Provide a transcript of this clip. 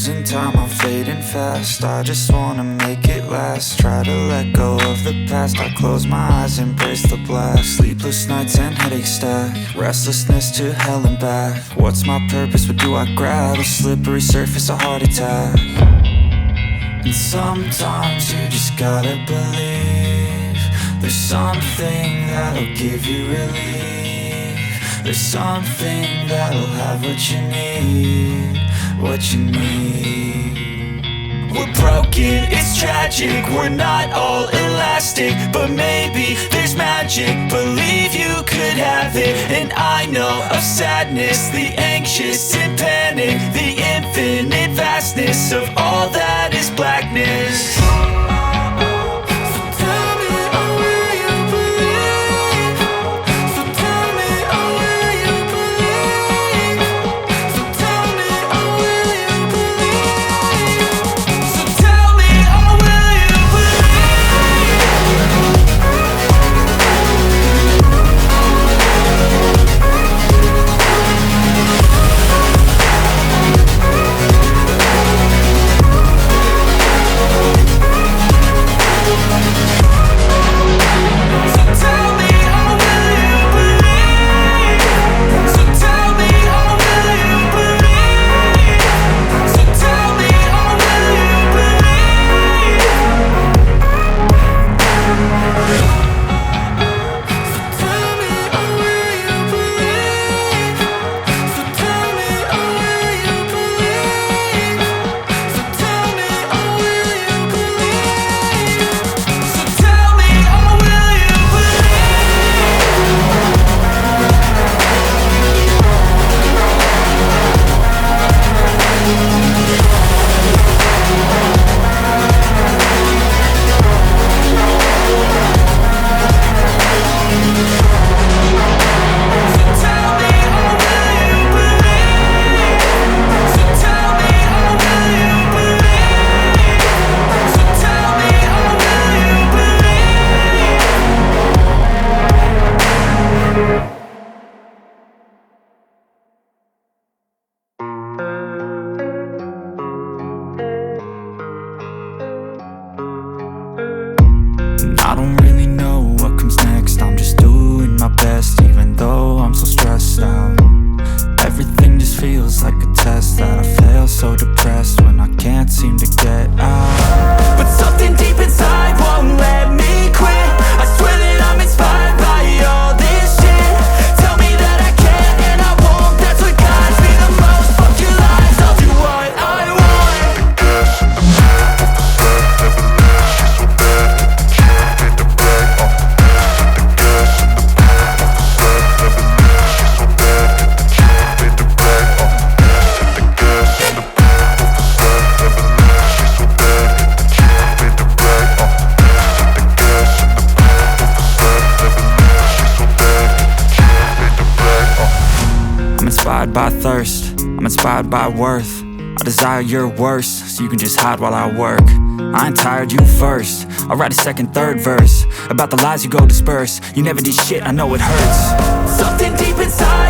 losing time, I'm fading fast. I just wanna make it last. Try to let go of the past. I close my eyes, embrace the blast. Sleepless nights and headaches stack. Restlessness to hell and back. What's my purpose, what do I grab? A slippery surface, a heart attack. And sometimes you just gotta believe there's something that'll give you relief. There's something that'll have what you need, what you need. We're broken, it's tragic, we're not all elastic, but maybe there's magic. Believe you could have it, and I know of sadness, the anxious and panic, the infinite vastness of all that is blackness. I don't really know what comes next. I'm just doing my best, even though I'm so stressed out. Everything just feels like a test that I fail, so depressed when I can't seem to get out. But something deep inside won't let me quit. I swear that I'm inspired by all this shit. Tell me that I can and I won't. That's what guides me the most. Fuck your lies, I'll do what I want. Inspired by thirst, I'm inspired by worth. I desire your worst, so you can just hide while I work. I ain't tired, you first. I'll write a second, third verse about the lies you go disperse. You never did shit, I know it hurts. Something deep inside